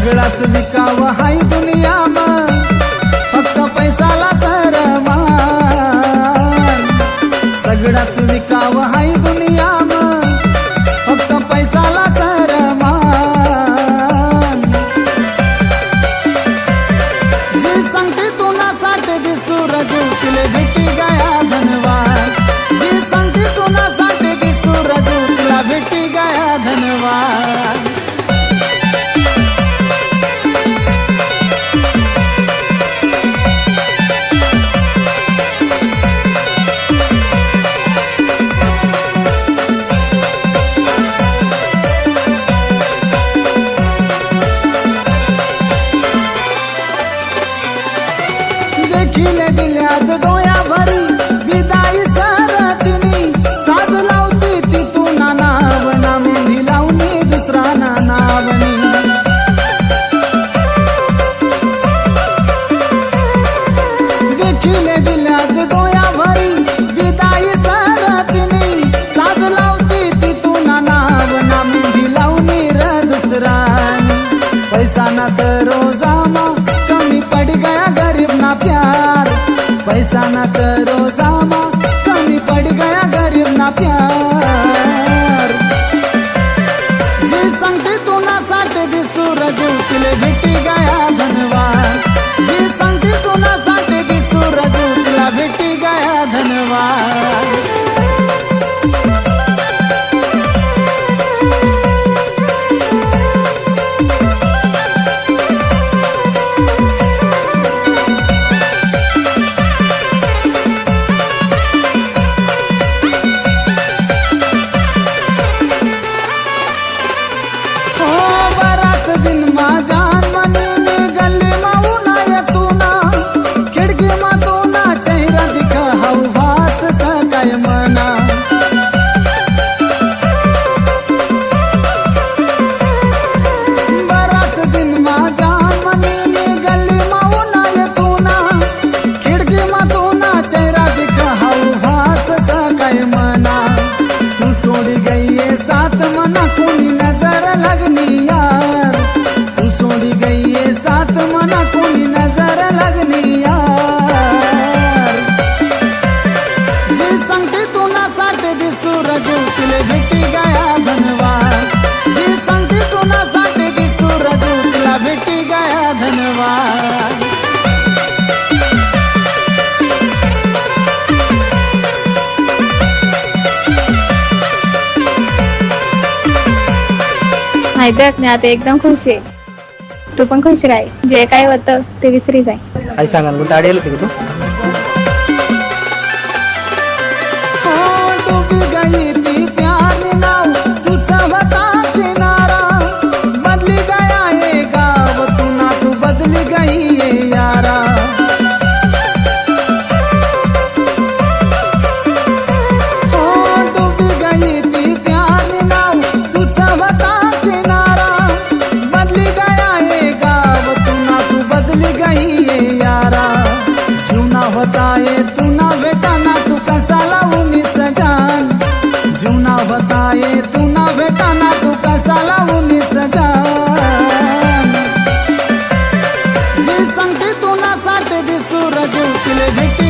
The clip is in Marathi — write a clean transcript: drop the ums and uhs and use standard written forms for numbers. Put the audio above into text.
सगळाच विकाव हाय दुनियामा, फक्त पैसाला सरमान. सगळाच विकाव हाय दुनियामा, फक्त पैसाला सरमान. जी सांगते तुनासाठी दिसू रजू तुले भेटी गया धनवान. जी सांगते तुनासाठी दिसू रजू तुला भेटी गया धनवान. देखिले दिल्याच डोया भरी विदाई सरतिनी. साज लावती ती तू नाव ना मेहंदी लावणी दुसरा नावनी. देखिले दिल्याच डोया भरी विदाई सरतिनी. साज लावती ती तू नाव ना मेहंदी लावणी र दुसरानी. पैसा ना तर रोजामा कमी पड़ गया गरीब ना प्यार. पैसा ना करो सामा कमी पड़ गया गरीब ना प्यार. जी सांगते तू ना साठे दिसू रजू तुले भेटी गया धनवान. जी सांगते तू ना साठे दिसू रजू तुला भेटी गया धनवान. दिन माझ्यान मनी मी गल्ली माऊ ना तू ना. खिडकी मा तू ना चेहरा दिखा हाऊ भास सकाय मना. बराच दिन माझ्यान मनी मी गल्ली माऊ ना तू ना. खिडकी मा तू ना चेहरा दिखा हाऊ भास सकाय मना. तू सोडी गई साथ मना कोणी नजर लगनी यार. सोडी गई है साथ मना कोई नजर लगनी यार. जी सांगते तू ना साठे दिसू रजू तुले भेटी गया धनवान. जी सांगते तू ना साठे दिसू रजू तुला भेटी गया धनवान. माहिती मी आता एकदम खुश आहे. तू पण खुश राह. जे काय होतं ते विसरी जाय. आई सांगा ना कोणतं आडी आलं तू. डूबी गई थी प्यार नाव तुझा होता किनारा. बदली गया ये गाव तू ना तू बदली गई ये यारा. डूबी गई थी प्यार नाव तुझा होता किनारा. बदली गया ये गाव तू ना तू बदली गई ये यारा. जीवना होता ये तू ना बेटा ना तू कसा लावून सजान. जीवना होता ये तू ना बेटा ना तू कसा लावून सजान. जी सांगते तू ना साठे दिसू रजू तुले भेटी